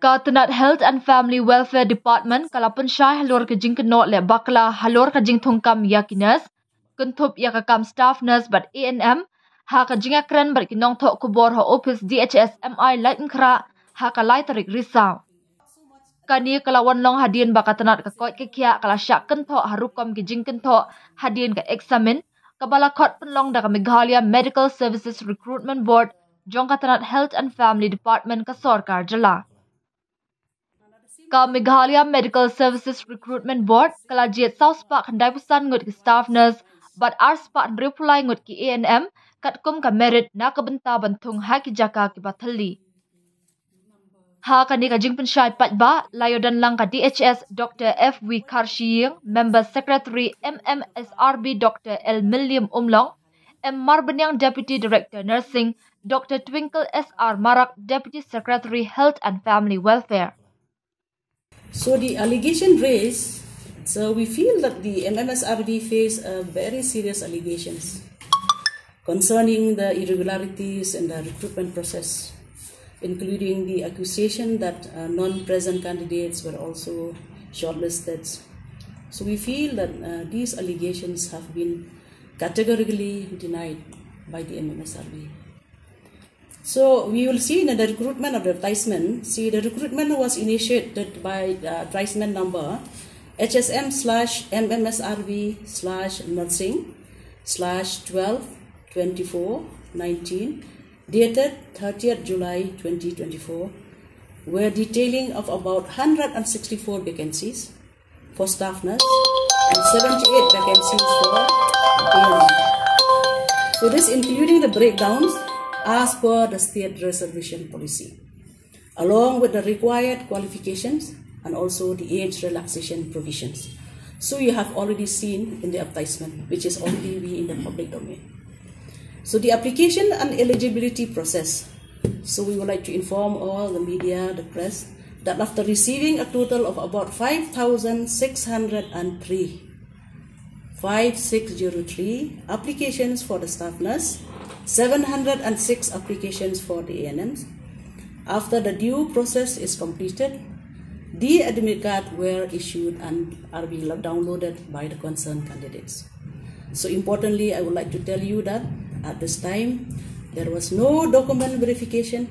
Ka tnad Health and Family Welfare Department kala Pynshai halor ka jingthung le bakla halor ka jingthung kam yakinas kunthup yakakam staff nurse but ANM ha ka jingakran bar kinong tho kubor ha office DHS MI laitin khra ha ka lai tarik risau kani kala wanlong hadien bakatanat ka Koit ke Khiah kala syak kentho harukom ki jingkentho hadien ka examine kabala khot penlong da ka Meghalaya Medical Services Recruitment Board jong katanat Health and Family Department ka sarkar jala ka Meghalaya Medical Services Recruitment Board kala jet South Park handai pusan ngut ki staff nurse but ars pak reply ngut ki ANM kat kum ka merit na ka benta banthung ha ki jaka ki bathali ha kani ka jing Pynshai patba layodan lang ka DHS Dr. F.V. Karshiying Member Secretary MMSRB Dr. L. Milliam Umlong M. Marbenyang Deputy Director Nursing Dr. Twinkle S.R. Marak Deputy Secretary Health and Family Welfare. So the allegation raised, so we feel that the MMSRD face very serious allegations concerning the irregularities in the recruitment process, including the accusation that non-present candidates were also shortlisted. So we feel that these allegations have been categorically denied by the MMSRB. So we will see in the recruitment of the advertisement, see the recruitment was initiated by the advertisement number HSM/MMSRB/nursing/12/24/19 dated 30th July 2024, where detailing of about 164 vacancies for staff nurse and 78 vacancies for ANM. So this including the breakdowns as per the state reservation policy, along with the required qualifications and also the age relaxation provisions. So you have already seen in the advertisement, which is already in the public domain. So the application and eligibility process. So we would like to inform all the media, the press, that after receiving a total of about 5,603 applications for the staff nurse, 706 applications for the ANMs. After the due process is completed, the admit card were issued and are being downloaded by the concerned candidates. So importantly, I would like to tell you that at this time, there was no document verification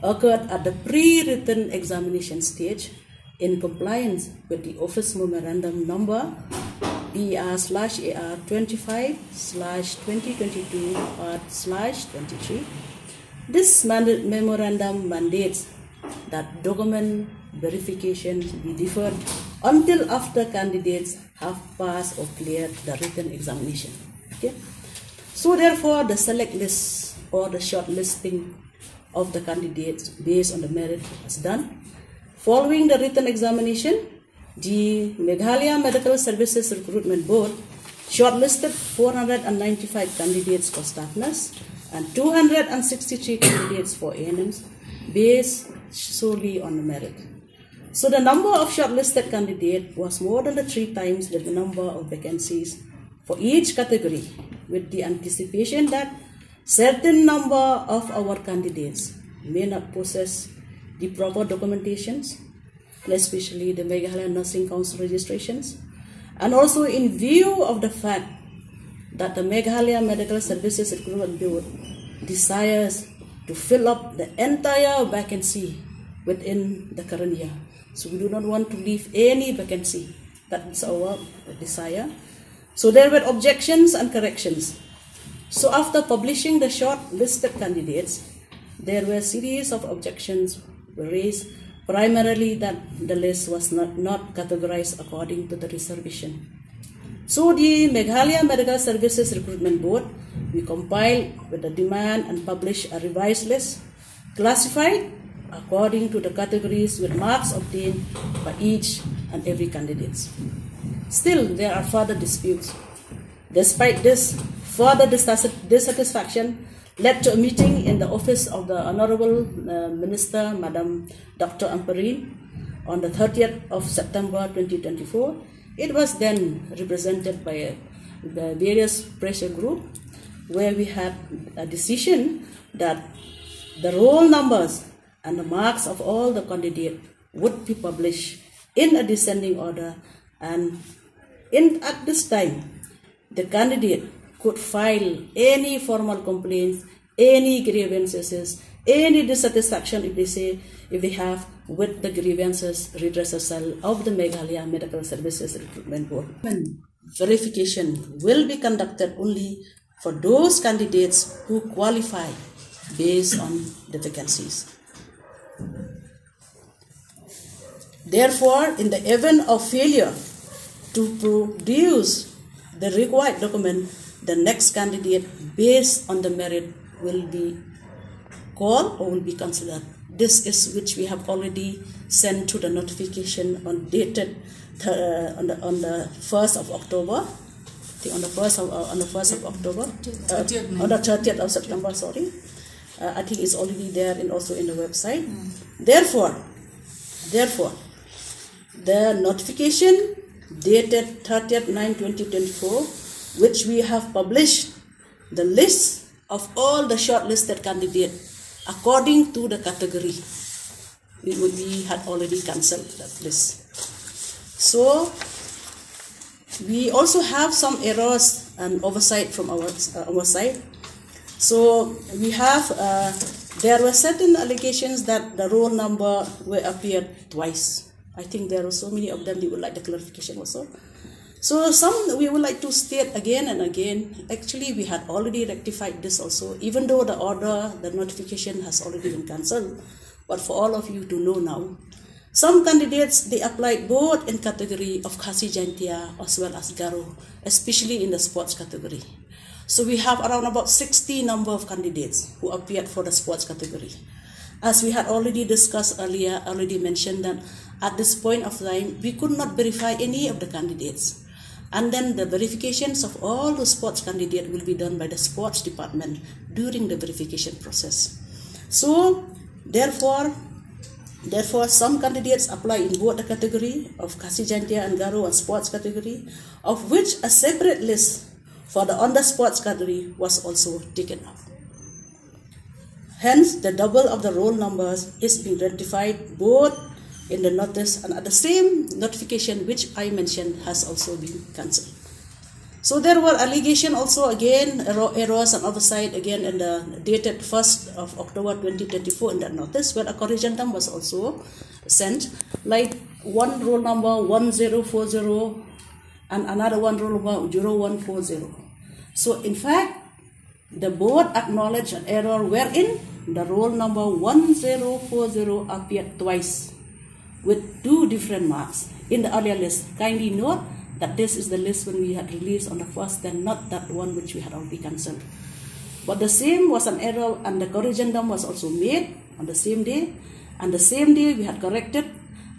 occurred at the pre-written examination stage in compliance with the Office Memorandum Number BR/AR 25/2022/23. This memorandum mandates that document verification be deferred until after candidates have passed or cleared the written examination. Okay? So therefore, the select list or the shortlisting of the candidates based on the merit was done. Following the written examination, the Meghalaya Medical Services Recruitment Board shortlisted 495 candidates for staff nurse and 263 candidates for ANMs based solely on the merit. So the number of shortlisted candidates was more than 3 times the number of vacancies for each category, with the anticipation that certain number of our candidates may not possess the proper documentations, especially the Meghalaya Nursing Council registrations, and also in view of the fact that the Meghalaya Medical Services Recruitment Board desires to fill up the entire vacancy within the current year. So we do not want to leave any vacancy. That is our desire. So there were objections and corrections. So after publishing the short-listed candidates, there were a series of objections raised, primarily that the list was not categorized according to the reservation. So the Meghalaya Medical Services Recruitment Board, we compiled with the demand and published a revised list, classified according to the categories with marks obtained by each and every candidate. Still, there are further disputes. Despite this, further dissatisfaction led to a meeting in the office of the Honorable Minister, Madam Dr. Ampareen, on the 30th of September 2024. It was then represented by the various pressure group, where we had a decision that the roll numbers and the marks of all the candidates would be published in a descending order, and at this time, the candidate could file any formal complaints, any grievances, any dissatisfaction if they have with the grievances redressal cell of the Meghalaya Medical Services Recruitment Board. Verification will be conducted only for those candidates who qualify based on the vacancies. Therefore, in the event of failure to produce the required document, the next candidate based on the merit will be called or will be considered. This is which we have already sent to the notification on dated on the 1st of October. On the 1st of October, on the 30th of September, sorry. I think it's already there and also in the website. Therefore, the notification dated 30th 9/2024, which we have published the list of all the shortlisted candidates according to the category. We had already cancelled that list. So we also have some errors and oversight from our side. So we have, there were certain allegations that the roll number were appeared twice. I think there are so many of them, we would like the clarification also. So some we would like to state again and again, actually we had already rectified this also, even though the order, the notification has already been cancelled. But for all of you to know now, some candidates, they applied both in category of Khiah as well as Garo, especially in the sports category. So we have around about 60 number of candidates who appeared for the sports category. As we had already discussed earlier, already mentioned that at this point of time, we could not verify any of the candidates. And then the verifications of all the sports candidates will be done by the sports department during the verification process. So therefore, some candidates apply in both the category of Khiah and Garo and sports category, of which a separate list for the on the sports category was also taken up. Hence, the double of the roll numbers is being rectified both in the notice and at the same notification which I mentioned has also been cancelled. So there were allegations also again, errors and oversight again in the dated 1st of October 2024 in that notice, where a corrigendum was also sent, like one roll number 1040 and another one roll number 0140. So in fact, the board acknowledged an error wherein the roll number 1040 appeared twice with two different marks in the earlier list. Kindly note that this is the list when we had released on the 1st, then not that one which we had already cancelled. But the same was an error and the corrigendum was also made on the same day, and the same day we had corrected,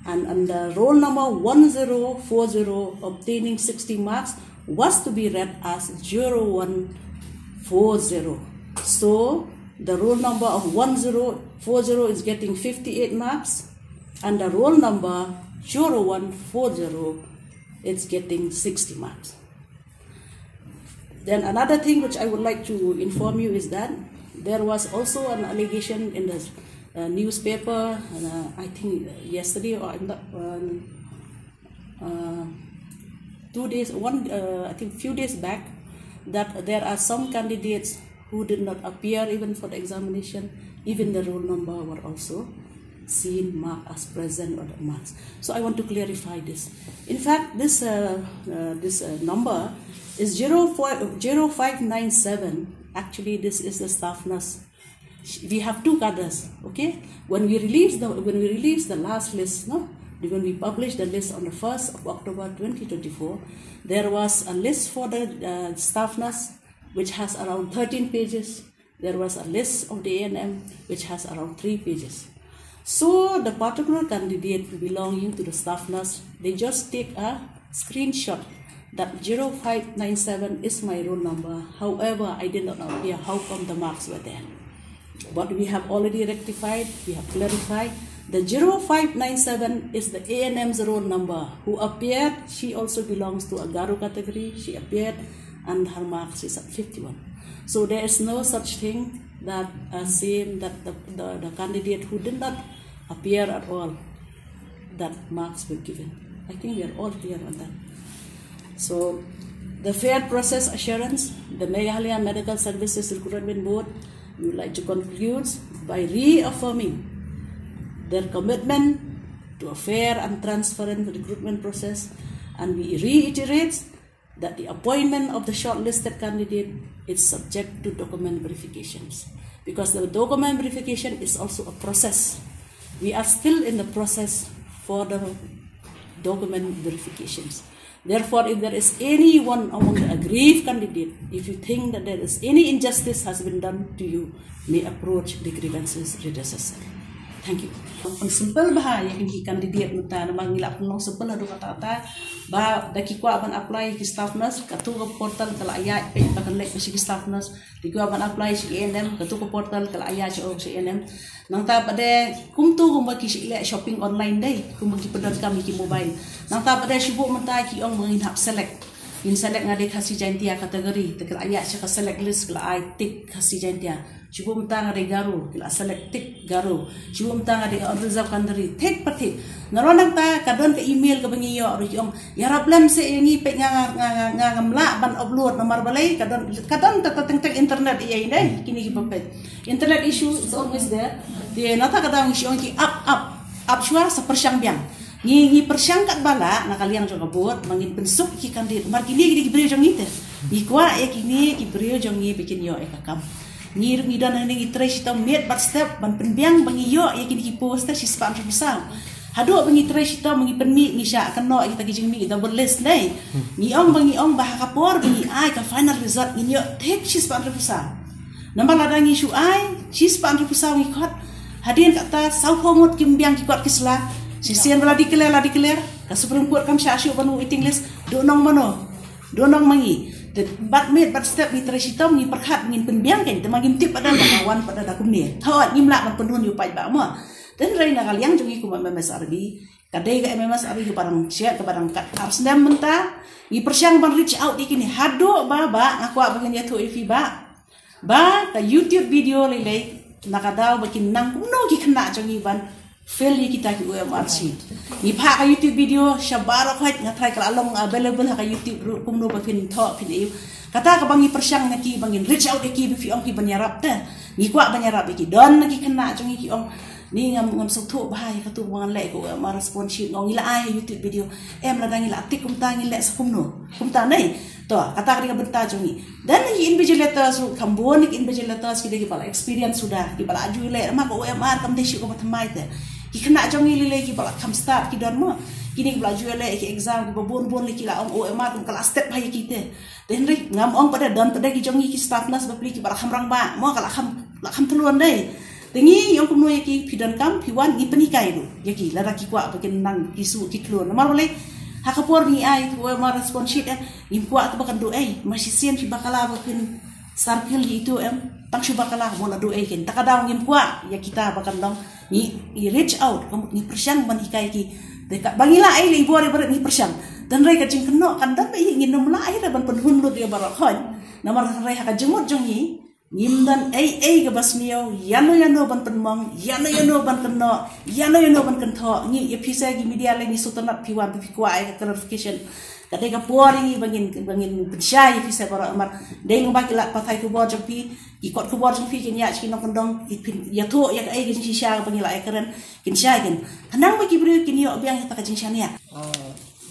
and the roll number 1040 obtaining 60 marks was to be read as 0140. So the roll number of 1040 is getting 58 marks, and the roll number 0140 it's getting 60 marks. Then another thing which I would like to inform you is that there was also an allegation in the newspaper, I think yesterday or I think few days back, that there are some candidates who did not appear even for the examination, even the roll number were also seen marked as present or the marks. So I want to clarify this. In fact, this number is 0597. Actually, this is the staff nurse. We have two cadres. Okay, when we release the last list, when we published the list on the 1st of October 2024, there was a list for the staff nurse which has around 13 pages. There was a list of the A&M which has around 3 pages. So the particular candidate belonging to the staff nurse, they just take a screenshot that 0597 is my roll number. However, I did not appear. How come the marks were there? But we have already rectified, we have clarified. The 0597 is the A&M's roll number. Who appeared, she also belongs to a Garo category. She appeared and her marks is at 51. So there is no such thing that same that the candidate who did not appear at all, that marks were given. I think we are all clear on that. So the fair process assurance, the Meghalaya Medical Services Recruitment Board would like to conclude by reaffirming their commitment to a fair and transparent recruitment process, and we reiterate that the appointment of the shortlisted candidate is subject to document verifications, because the document verification is also a process. We are still in the process for the document verifications. Therefore, if there is anyone among the aggrieved candidate, if you think that there is any injustice has been done to you, may approach the grievances redressal. Thank you. Ang simple bah yang candidate muta na mangilap nong simple adu kata ba daki kwa ban apply ki staff nurse katu ko portal kala ayat pe bakan lek si staff nurse di kwa ban apply si ANM katu ko portal kala ayat si ANM nang ta pade kum tu kum baki si le shopping online dai kum baki pedar kami ki mobile nang ta pade sibuk muta ki ong mangin hap select in select ngade khasi jantia kategori tekal ayat si ka select list kala ai tik khasi jantia Cuba mentang ada garu, kila select tik garu. Cuba mentang ada reserve kandari, tik petik. Naronang ta kadon ke email ke bengiyo, orang ya problem se ini pek ngamla ban upload nomor balai kadon tentang internet iya ini kini kita pek. Internet issue is always there. Dia nata kadang issue ki up suara sepersyang biang. Ni persyang kat bala nak kalian juga buat mangin pensuk ki kandir. Mar kini kita beri jong itu. Ikwa kini kita beri jong ni bikin yo ekakam. Ni dan ni trace kita met but step ban penbiang bangi yo ya kini poster si span besar. Hado bangi trace kita bangi penmi ni sya kena kita kijing mi double list dai. Ni ong bangi ong bah kapor bangi ai ka final result ni yo take si span besar. Nombor ladangi su ai si span besar ni kot. Hadin kata sau homot kimbiang ki kot kisla. Si sian bala declare ka supreme court kam sya syu banu waiting list do nong mano. Do nong mangi. But step ni tersitam ni perhat ngin penbiang kan temagim tip pada lawan pada dakum ni thawat ni mlak penhun yu pai ba ma dan rai na kaliang jungi ku MMS Arabi kadai ga MMS Arabi ke barang share ke barang kat arsnam menta ni persyang ban reach out dikini hado ba ngaku bagian ya tu ifi ba ka YouTube video lelai nakadaw bakin nang kuno ki kena jungi ban fail kita ki UMRC ni pha ka YouTube video shabaro khait ngatrai kala long available ka YouTube kumno ba pin tho pin eu kata ka bangi persyang naki bangin reach out ki fi ong ki banyarap ta ni kwa banyarap ki don naki kena jongi ki ong ni ngam sok bahai ka tu wangan le ko ma responsive ngong ila ai YouTube video em la dangi la tik kum tangi le sa kumta nei to kata ka benta jongi dan ni invigilators kambon ni invigilators ki bala experience sudah ki bala aju le ma ko UMR kam desi ko matamai te ki kena jongi lile ki bala kam start ki don mo kini bala aju le ki exam ki bon le ki la ong UMR kum kala step hai ki te den ri ngam ong pada don pada ki jongi ki staff nas bapli ki bala khamrang ba mo kala kham tuluan dei dengi yang kumno ki pidan kam piwan ni penikai du yaki la ki kwa bakin nang kisu ki tuluan mar le hakapor ni ai tu UMR responsive ni kwa tu bakan do ai masih sian ki bakala bakin sarkil itu tang shu bakala mo la do ai ken takadaw ngim kwa ya kita bakan dong ni reach out ni persyang ban ikai ki dekat bangila ai le bore ni persyang dan rai ka jing keno kan dan bai ngin nom la ai ban penhun lut ya barak khon namar rai ka jemut jongi ngim dan ai ka basmio yano ban penmong yano ban keno yano ban kentho ni episa gi media le ni sutanat piwan pi kwa ai clarification kadai ka pori bangin Pynshai episa barak amar dei ngobaki la pathai ku bor jpi ikot ku bor jpi kenya chi nok ndong ya tho ya ai gi shisha bangila ai keren Pynshai ken tanang bagi beri kini yo biang ta ka jingshan ya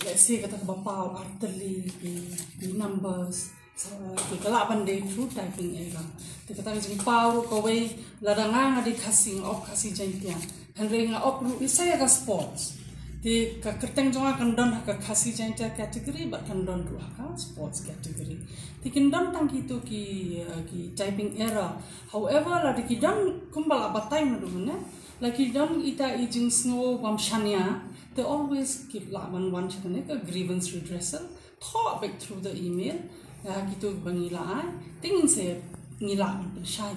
let's say kata bapau artillery the numbers ki kala pandai through typing era kata jing pau ko we ladanga ngadi khasing of khasi jantia handring of saya ka sports di ka kerteng jonga kandon ka khasi jantia category but kandon tu ka sports category di kandon tang gitu ki typing era however la di kidon kumbal abatai madumna la kidon ita ijing snow bamshania they always keep la one chane ka grievance redressal talk back through the email gitu bangila tingin se ngila Pynshai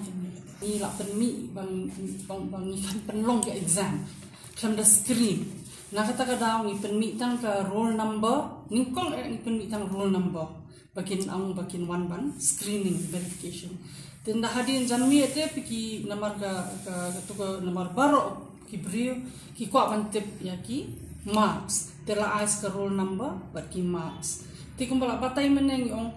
ni la penmi bang ikan penlong ke exam kam the screen nakata ka daw ni penmi tang ka roll number ningkong ni penmi tang roll number bakin one ban screening verification Tinda hadin janmi ete piki namar ka namar baro ki brio ki kwa bantip ya ki marks. Tela ais ka roll number but ki marks. Ti kumbala batay meneng yung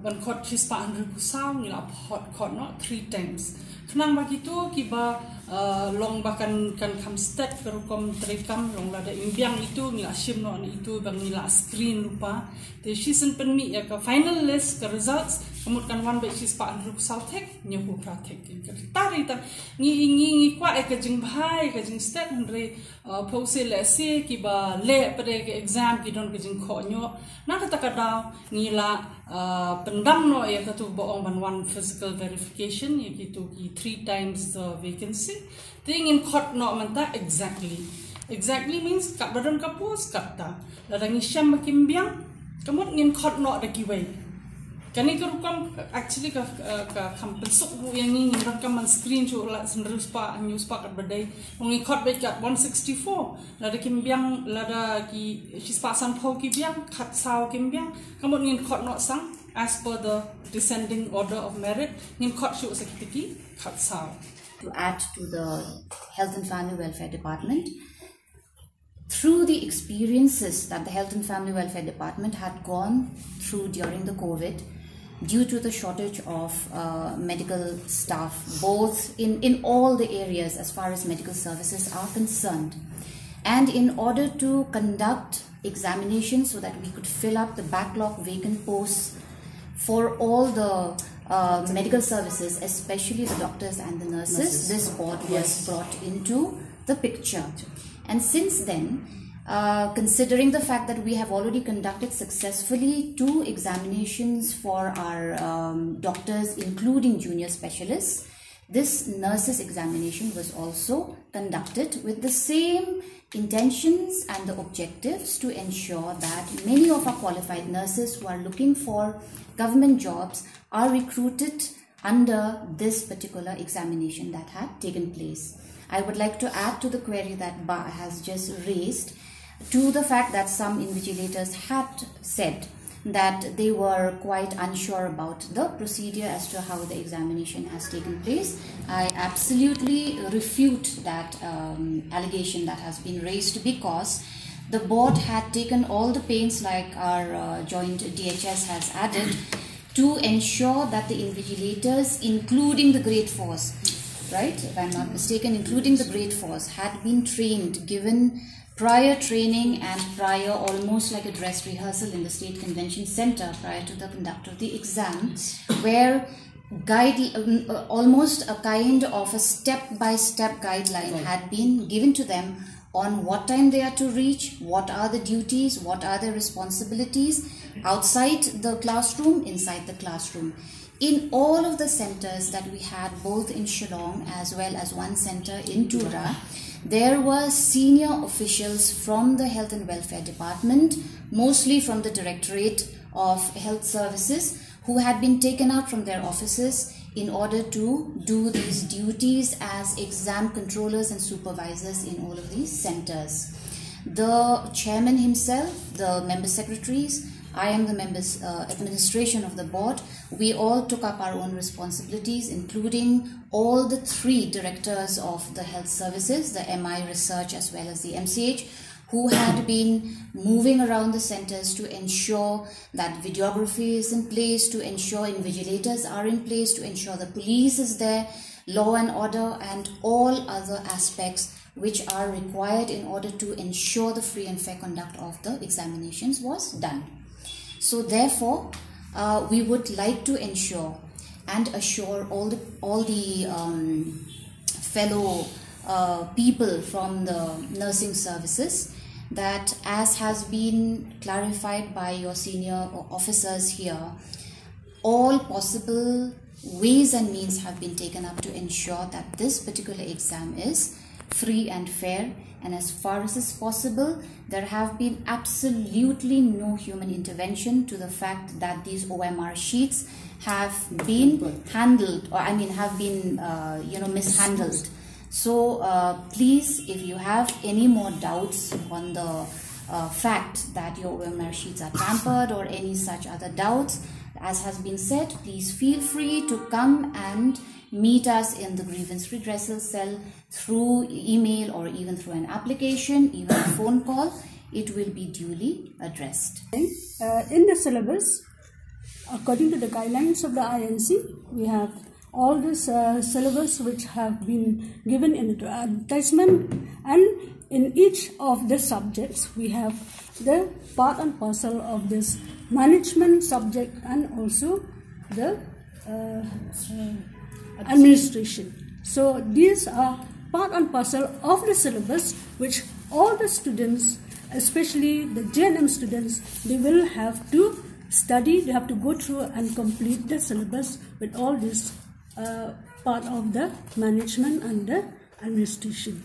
ban kot hispa andru kusaw nila hot kot no 3 times. Kenang begitu kiba long bahkan kan kam step kerukom terekam long lada imbiang itu nila sim no itu bang nila screen lupa. Te season penmi ya ka final list ka results kemudian one by she's pa andru saltek nyahu pratek ka tari ta ngi kwa ka jing bhai ka jing step andre pose le se kiba le pare ka exam ki don ka jing kho nyo na ka takadaw nila pendam no ya ka tu boong ban one physical verification ya gitu ki 3 times the vacancy thing in court no manta exactly means kat badan ka pos kata ladang isyam makimbiang kamot ngin court no da kiway kani kerukam actually ka kampensuk bu yang ni ngiran kam screen chu la sendrus pa news pa kat badai ngi court by kat 164 lada kimbiang lada ki sispasan phau ki biang khat saw kimbiang kamot ngin court no sang as per the descending order of merit ngin court chu sakitiki khat saw. To add to the Health and Family Welfare Department, through the experiences that the Health and Family Welfare Department had gone through during the COVID, due to the shortage of medical staff, both in all the areas as far as medical services are concerned, and in order to conduct examinations so that we could fill up the backlog vacant posts for all the medical services, especially the doctors and the nurses, this board was brought into the picture. And since then, considering the fact that we have already conducted successfully 2 examinations for our doctors, including junior specialists, this nurses examination was also conducted with the same intentions and the objectives to ensure that many of our qualified nurses who are looking for government jobs are recruited under this particular examination that had taken place. I would like to add to the query that Ba has just raised to the fact that some invigilators had said that they were quite unsure about the procedure as to how the examination has taken place. I absolutely refute that allegation that has been raised, because the board had taken all the pains, like our joint DHS has added, to ensure that the invigilators, including the grade 4s, right, if I'm not mistaken, including the grade 4s, had been trained, given prior training and prior almost like a dress rehearsal in the State Convention Center prior to the conduct of the exam, where almost a kind of a step-by-step guideline had been given to them on what time they are to reach, what are the duties, what are their responsibilities outside the classroom, inside the classroom. In all of the centers that we had, both in Shillong as well as one center in Tura, there were senior officials from the Health and Welfare Department, mostly from the Directorate of Health Services, who had been taken out from their offices in order to do these duties as exam controllers and supervisors in all of these centers. The chairman himself, the member secretaries, I am the members administration of the board. We all took up our own responsibilities, including all the 3 directors of the health services, the MI research as well as the MCH, who had been moving around the centers to ensure that videography is in place, to ensure invigilators are in place, to ensure the police is there, law and order, and all other aspects which are required in order to ensure the free and fair conduct of the examinations was done. So therefore, we would like to ensure and assure all the fellow people from the nursing services that, as has been clarified by your senior officers here, all possible ways and means have been taken up to ensure that this particular exam is free and fair, and as far as is possible, there have been absolutely no human intervention to the fact that these OMR sheets have been handled, or have been mishandled. So please, if you have any more doubts on the fact that your OMR sheets are tampered or any such other doubts, As has been said, please feel free to come and meet us in the grievance redressal cell through email or even through an application, even a phone call. It will be duly addressed. In the syllabus, according to the guidelines of the INC, we have all this syllabus which have been given in the advertisement, and in each of the subjects we have the part and parcel of this management subject and also the administration. So these are part and parcel of the syllabus which all the students, especially the JNM students, they will have to study, they have to go through and complete the syllabus with all this part of the management and the administration.